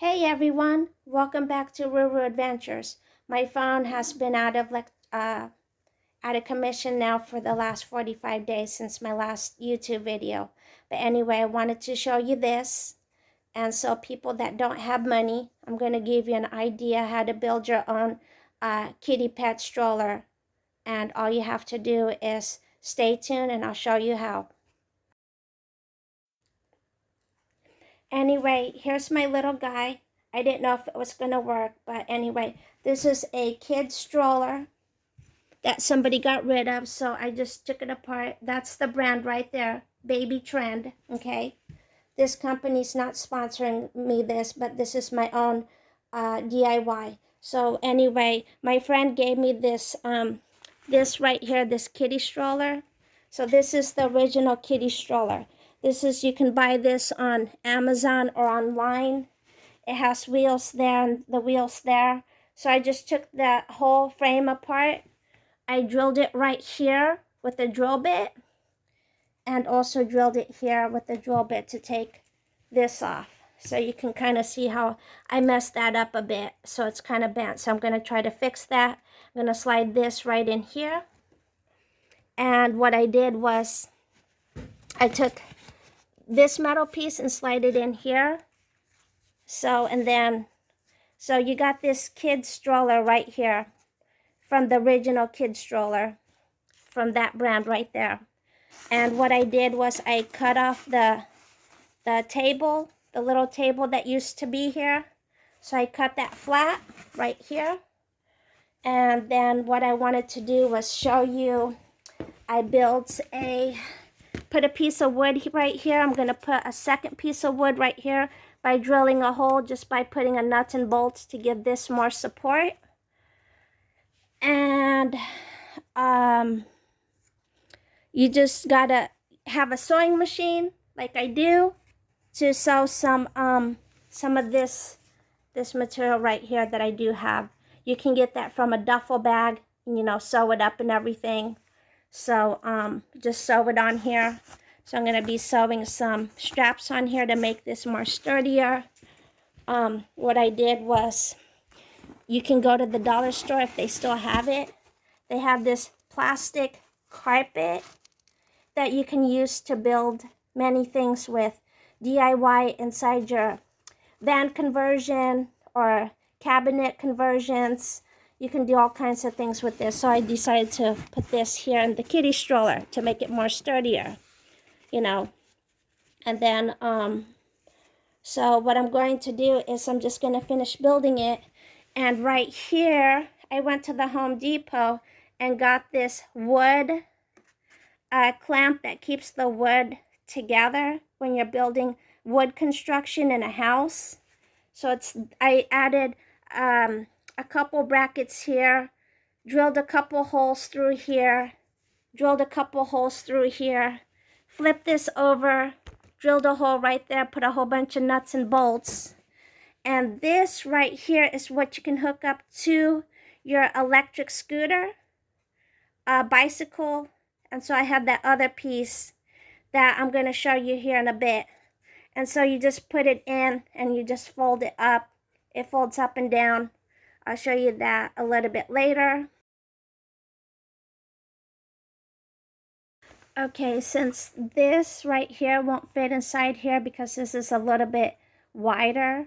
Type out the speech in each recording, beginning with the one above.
Hey everyone, welcome back to Ruru Adventures. My phone has been out of commission now for the last 45 days since my last YouTube video. But anyway, I wanted to show you this. And so people that don't have money, I'm going to give you an idea how to build your own kitty pet stroller. And all you have to do is stay tuned and I'll show you how. Anyway, here's my little guy. I didn't know if it was going to work, but anyway, this is a kid stroller that somebody got rid of, so I just took it apart. That's the brand right there, Baby Trend, okay? This company's not sponsoring me this, but this is my own DIY. So anyway, my friend gave me this, this right here, this kitty stroller. So this is the original kitty stroller. This is, you can buy this on Amazon or online. It has wheels there and the wheels there. So I just took the whole frame apart. I drilled it right here with the drill bit and also drilled it here with the drill bit to take this off. So you can kind of see how I messed that up a bit. So it's kind of bent. So I'm going to try to fix that. I'm going to slide this right in here. And what I did was I took this metal piece and slide it in here. So you got this kid stroller right here from the original kid stroller from that brand right there. And what I did was I cut off the table, the little table that used to be here. So I cut that flat right here. And then what I wanted to do was show you, I put a piece of wood right here. I'm going to put a second piece of wood right here by drilling a hole, just by putting a nut and bolts to give this more support. And you just gotta have a sewing machine like I do to sew some of this material right here that I do have. You can get that from a duffel bag, you know, sew it up and everything. So just sew it on here. So I'm going to be sewing some straps on here to make this more sturdier. What I did was, you can go to the dollar store if they still have it. They have this plastic carpet that you can use to build many things with. DIY inside your van conversion or cabinet conversions. You can do all kinds of things with this. So I decided to put this here in the kitty stroller to make it more sturdier, you know. And then, so what I'm going to do is I'm just going to finish building it. And right here, I went to the Home Depot and got this wood clamp that keeps the wood together when you're building wood construction in a house. So I added a couple brackets here, drilled a couple holes through here, drilled a couple holes through here, flipped this over, drilled a hole right there, put a whole bunch of nuts and bolts. And this right here is what you can hook up to your electric scooter, bicycle. And so I have that other piece that I'm going to show you here in a bit. And so you just put it in and you just fold it up. It folds up and down. I'll show you that a little bit later. Okay, since this right here won't fit inside here because this is a little bit wider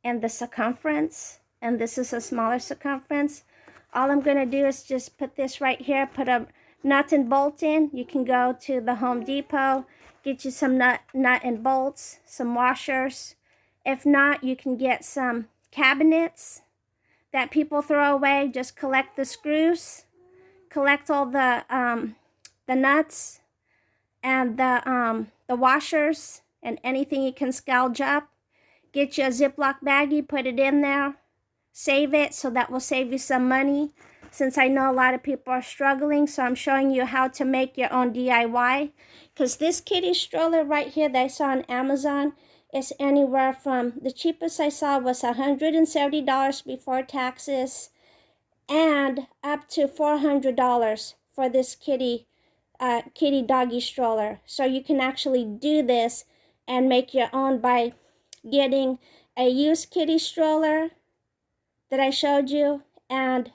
in the circumference and this is a smaller circumference, all I'm going to do is just put this right here, put a nut and bolt in. You can go to the Home Depot, get you some nut and bolts, some washers. If not, you can get some cabinets that people throw away. Just collect the screws, collect all the nuts and the washers and anything you can scalge up. Get you a Ziploc baggie, put it in there, save it, so that will save you some money. Since I know a lot of people are struggling, so I'm showing you how to make your own DIY. Because this kitty stroller right here that I saw on Amazon is anywhere from, the cheapest I saw was $170 before taxes, and up to $400 for this kitty doggy stroller. So you can actually do this and make your own by getting a used kitty stroller that I showed you and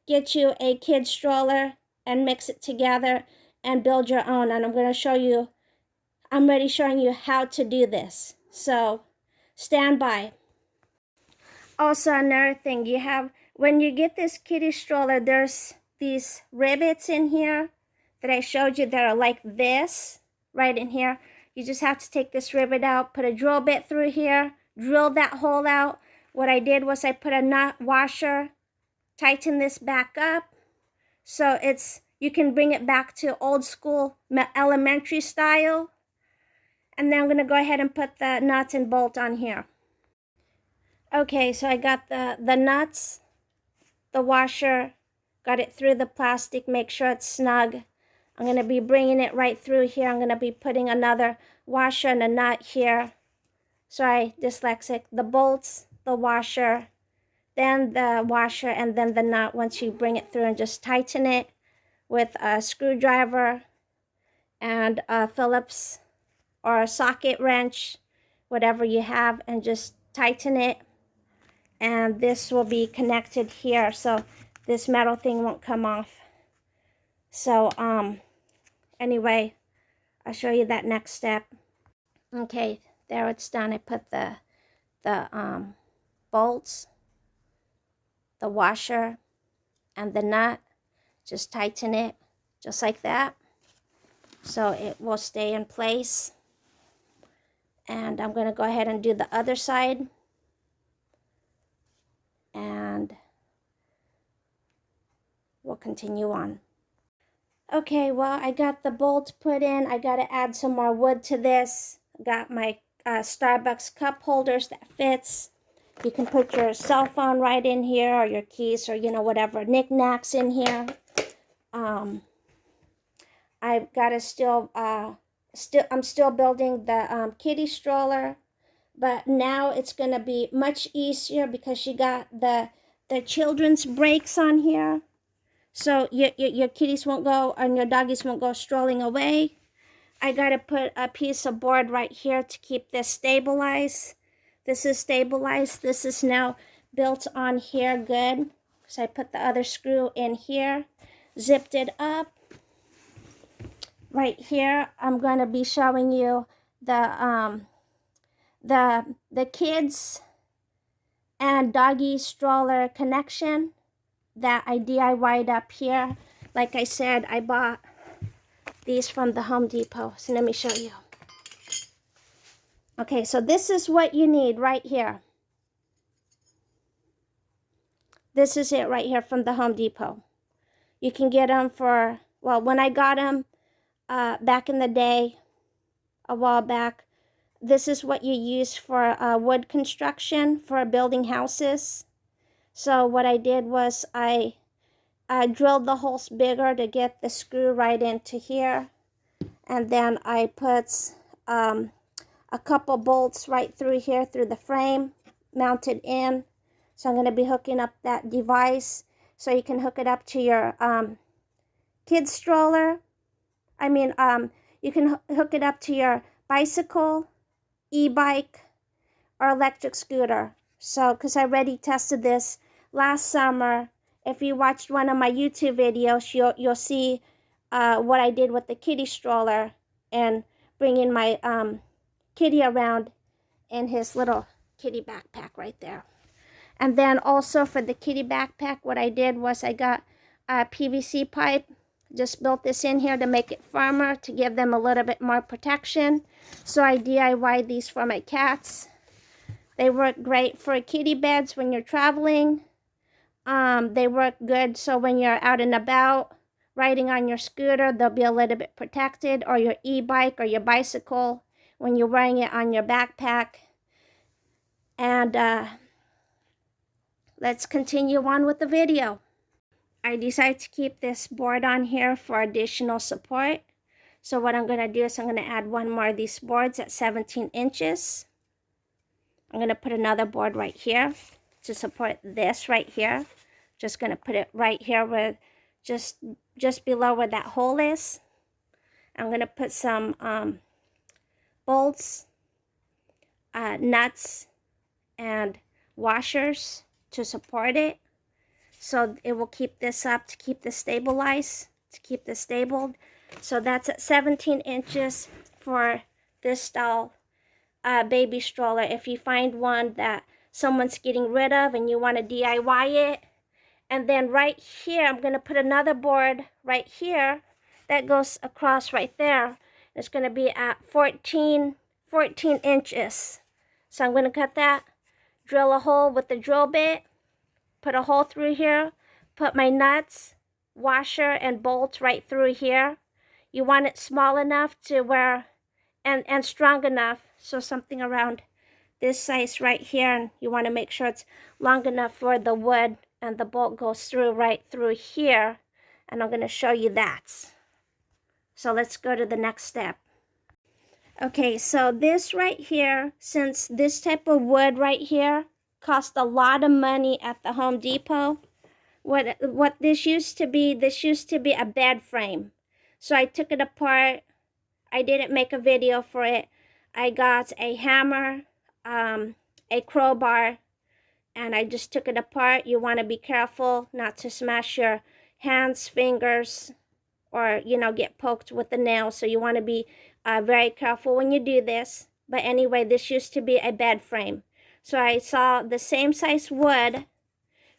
get you a kid stroller and mix it together and build your own. And I'm going to show you, I'm already showing you how to do this. So stand by. Also, another thing, you have, when you get this kitty stroller, there's these rivets in here that I showed you that are like this, right in here. You just have to take this rivet out, put a drill bit through here, drill that hole out. What I did was I put a nut washer, tighten this back up, so you can bring it back to old school elementary style. And then I'm going to go ahead and put the nuts and bolt on here. Okay, so I got the nuts, the washer, got it through the plastic, make sure it's snug. I'm going to be bringing it right through here. I'm going to be putting another washer and a nut here. Sorry, dyslexic. The bolts, the washer, then the washer, and then the nut once you bring it through, and just tighten it with a screwdriver and a Phillips or a socket wrench, whatever you have, and just tighten it. And this will be connected here, so this metal thing won't come off. So anyway, I'll show you that next step. Okay, there it's done. I put the bolts, the washer, and the nut. Just tighten it just like that, so it will stay in place. And I'm going to go ahead and do the other side. And we'll continue on. Okay, well, I got the bolts put in. I got to add some more wood to this. Got my Starbucks cup holders that fits. You can put your cell phone right in here, or your keys, or, you know, whatever knickknacks in here. I've got to I'm still building the kitty stroller, but now it's going to be much easier because you got the children's brakes on here. So your kitties won't go, and your doggies won't go strolling away. I got to put a piece of board right here to keep this stabilized. This is stabilized. This is now built on here good. So I put the other screw in here, zipped it up. Right here, I'm going to be showing you the kids and doggy stroller connection that I DIY'd up here. Like I said, I bought these from the Home Depot. So let me show you. Okay, so this is what you need right here. This is it right here from the Home Depot. You can get them for, well, when I got them back in the day, a while back, this is what you use for wood construction, for building houses. So what I did was I drilled the holes bigger to get the screw right into here. And then I put a couple bolts right through here, through the frame, mounted in. So I'm going to be hooking up that device so you can hook it up to your kid stroller. I mean, you can hook it up to your bicycle, e-bike, or electric scooter. So, because I already tested this last summer. If you watched one of my YouTube videos, you'll see what I did with the kitty stroller and bringing my kitty around in his little kitty backpack right there. And then also for the kitty backpack, what I did was I got a PVC pipe. Just built this in here to make it firmer, to give them a little bit more protection. So I DIY'd these for my cats. They work great for kitty beds when you're traveling. They work good so when you're out and about, riding on your scooter, they'll be a little bit protected, or your e-bike or your bicycle when you're wearing it on your backpack. And let's continue on with the video. I decided to keep this board on here for additional support. So what I'm going to do is I'm going to add one more of these boards at 17 inches. I'm going to put another board right here to support this right here. Just going to put it right here where just below where that hole is. I'm going to put some bolts nuts and washers to support it. So it will keep this up to keep this stabilized, to keep this stabled. So that's at 17 inches for this style baby stroller. If you find one that someone's getting rid of and you want to DIY it. And then right here, I'm going to put another board right here that goes across right there. It's going to be at 14 inches. So I'm going to cut that, drill a hole with the drill bit, put a hole through here, put my nuts, washer, and bolts right through here. You want it small enough to where, and strong enough, so something around this size right here, and you want to make sure it's long enough for the wood and the bolt goes through right through here, and I'm going to show you that. So let's go to the next step. Okay, so this right here, since this type of wood right here cost a lot of money at the Home Depot, what this used to be a bed frame. So I took it apart. I didn't make a video for it. I got a hammer, a crowbar, and I just took it apart. You want to be careful not to smash your hands, fingers, or, you know, get poked with the nail. So you want to be very careful when you do this. But anyway, this used to be a bed frame. So I saw the same size wood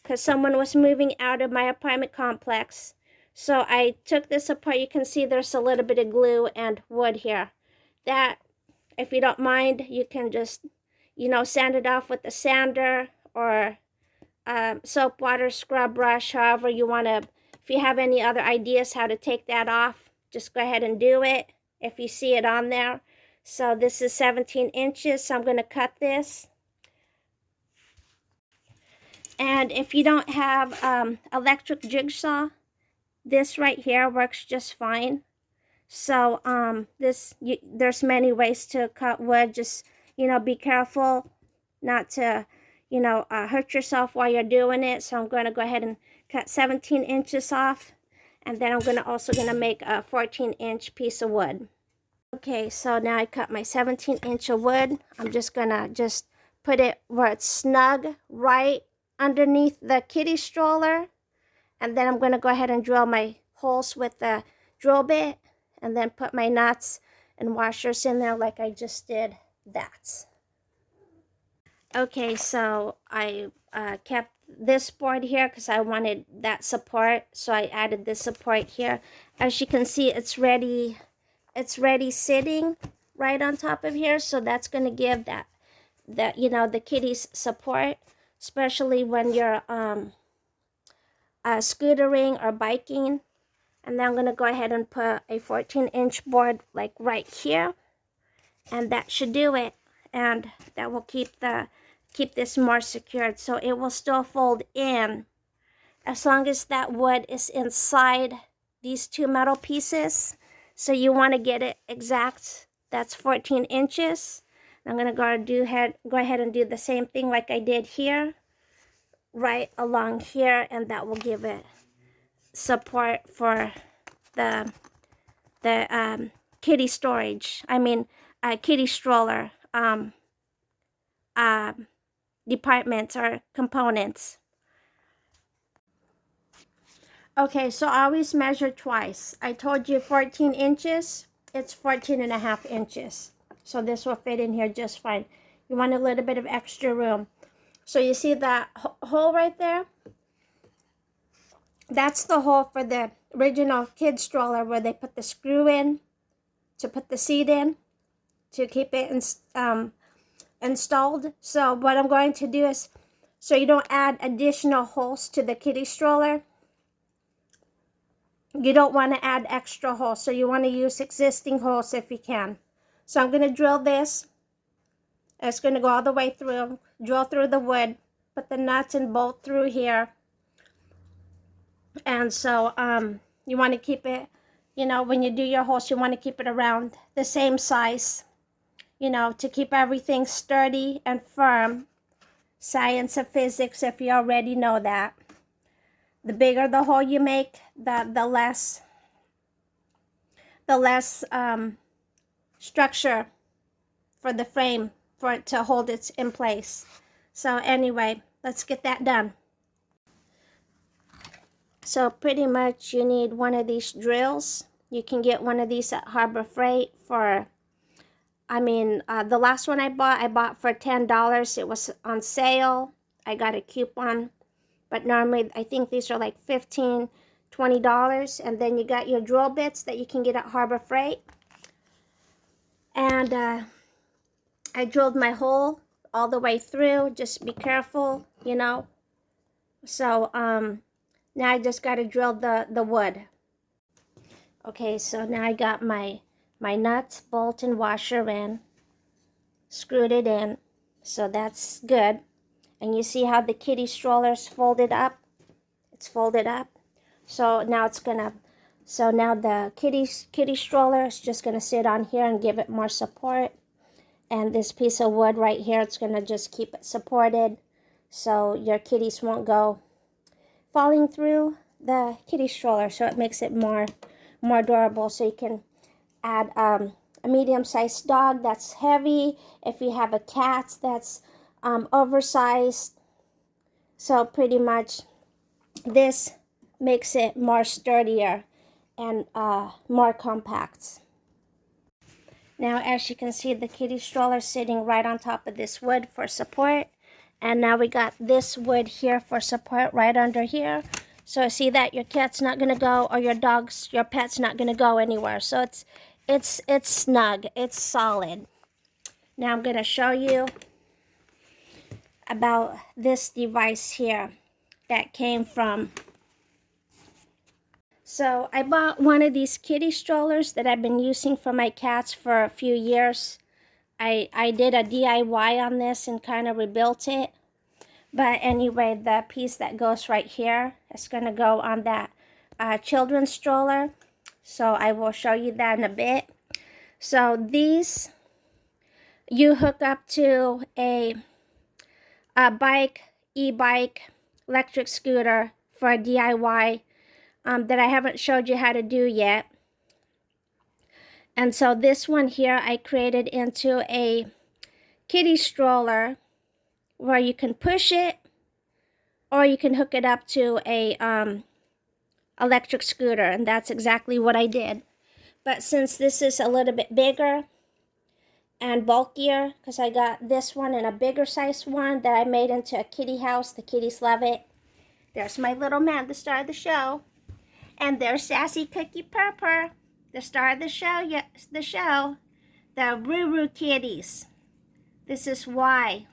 because someone was moving out of my apartment complex. So I took this apart. You can see there's a little bit of glue and wood here. That, if you don't mind, you can just, you know, sand it off with a sander or soap, water, scrub brush, however you want to. If you have any other ideas how to take that off, just go ahead and do it if you see it on there. So this is 17 inches, so I'm going to cut this. And if you don't have electric jigsaw, this right here works just fine. So there's many ways to cut wood. Just, you know, be careful not to, you know, hurt yourself while you're doing it. So I'm going to go ahead and cut 17 inches off. And then I'm also going to make a 14-inch piece of wood. Okay, so now I cut my 17-inch of wood. I'm just going to put it where it's snug, right underneath the kiddie stroller. And then I'm going to go ahead and drill my holes with the drill bit. And then put my nuts and washers in there like I just did that. Okay, so I kept this board here because I wanted that support. So I added this support here. As you can see, it's ready sitting right on top of here. So that's going to give that you know, the kitties support, especially when you're scootering or biking. And then I'm going to go ahead and put a 14-inch board like right here. And that should do it. And that will keep this more secured. So it will still fold in as long as that wood is inside these two metal pieces. So you want to get it exact. That's 14 inches. I'm going to go ahead and do the same thing like I did here. Right along here. And that will give it support for the kitty storage. I mean, kitty stroller departments or components. Okay, so I always measure twice. I told you 14 inches. It's 14.5 inches. So this will fit in here just fine. You want a little bit of extra room. So you see that hole right there? That's the hole for the original kid stroller where they put the screw in to put the seat in to keep it installed. So what I'm going to do is, so you don't add additional holes to the kiddie stroller, you don't want to add extra holes. So you want to use existing holes if you can. So I'm going to drill this. It's going to go all the way through, drill through the wood, put the nuts and bolt through here. And so you want to keep it, you know, when you do your holes, you want to keep it around the same size, you know, to keep everything sturdy and firm. Science of physics, if you already know that. The bigger the hole you make, the less structure for the frame for it to hold it in place. So anyway, let's get that done. So pretty much you need one of these drills. You can get one of these at Harbor Freight for, the last one I bought for $10. It was on sale. I got a coupon, but normally I think these are like $15, $20. And then you got your drill bits that you can get at Harbor Freight. And I drilled my hole all the way through. Just be careful, you know. So now I just got to drill the wood. Okay, so now I got my nuts, bolt, and washer in. Screwed it in. So that's good. And you see how the kitty stroller's folded up? It's folded up. So now now the kitty stroller is just gonna sit on here and give it more support. And this piece of wood right here, it's gonna just keep it supported so your kitties won't go falling through the kitty stroller. So it makes it more durable. So you can add a medium-sized dog that's heavy. If you have a cat that's oversized. So pretty much this makes it more sturdier and more compact. Now, as you can see, the kitty stroller sitting right on top of this wood for support. And now we got this wood here for support right under here. So see that your cat's not gonna go, or your pet's not gonna go anywhere. So it's snug, it's solid. Now I'm gonna show you about this device here that came from. So I bought one of these kitty strollers that I've been using for my cats for a few years. I did a DIY on this and kind of rebuilt it. But anyway, the piece that goes right here is going to go on that children's stroller. So I will show you that in a bit. So these, you hook up to a bike, e-bike, electric scooter for a DIY that I haven't showed you how to do yet. And so this one here I created into a kitty stroller where you can push it, or you can hook it up to a electric scooter, and that's exactly what I did. But since this is a little bit bigger and bulkier, because I got this one and a bigger size one that I made into a kitty house, the kitties love it. There's my little man, the star of the show. And there's Sassy Cookie Purr, the star of the show, the Ruru kitties. This is why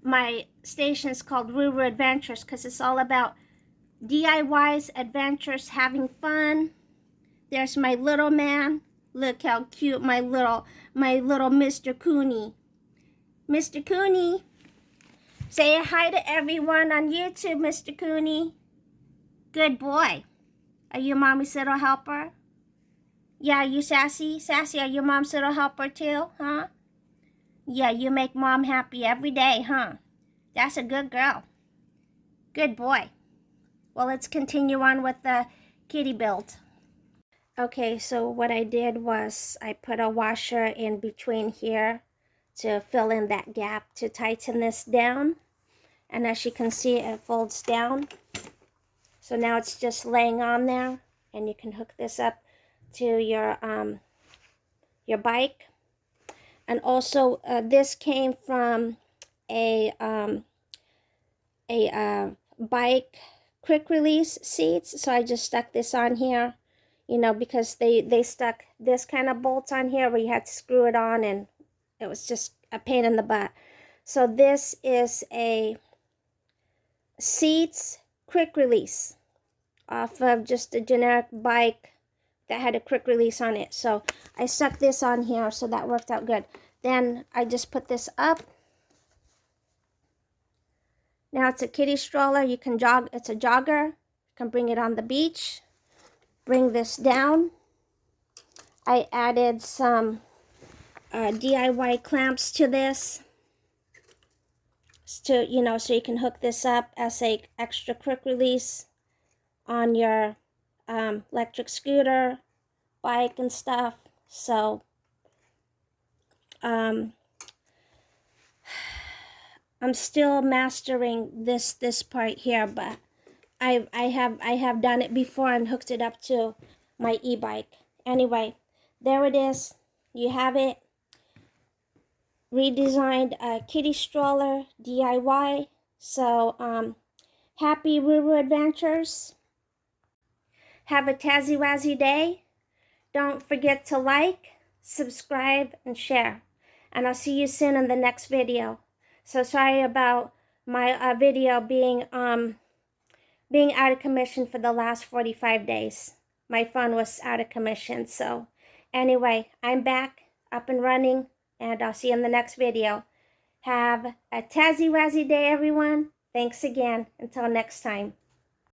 my station is called Ruru Adventures, because it's all about DIYs, adventures, having fun. There's my little man. Look how cute my little Mr. Cooney. Mr. Cooney, say hi to everyone on YouTube, Mr. Cooney. Good boy. Are you mommy's little helper? Yeah, you Sassy? Sassy, are you mom's little helper too, huh? Yeah, you make mom happy every day, huh? That's a good girl. Good boy. Well, let's continue on with the kitty build. Okay, so what I did was I put a washer in between here to fill in that gap to tighten this down. And as you can see, it folds down. So now it's just laying on there, and you can hook this up to your bike. And also, this came from a bike quick release seats. So I just stuck this on here, you know, because they stuck this kind of bolts on here where you had to screw it on, and it was just a pain in the butt. So this is a seats quick release off of just a generic bike that had a quick release on it. So I stuck this on here, so that worked out good. Then I just put this up. Now it's a kitty stroller. You can jog, it's a jogger. You can bring it on the beach. Bring this down. I added some DIY clamps to this. So you can hook this up as a extra quick release on your electric scooter, bike, and stuff. So I'm still mastering this part here, but I have done it before and hooked it up to my e-bike. Anyway, there it is. You have it. Redesigned kitty stroller DIY. So happy Ruru adventures. Have a Tazzy Wazzy day. Don't forget to like, subscribe, and share. And I'll see you soon in the next video. So sorry about my video being out of commission for the last 45 days. My phone was out of commission. So anyway, I'm back, up and running, and I'll see you in the next video. Have a Tazzy Wazzy day, everyone. Thanks again. Until next time.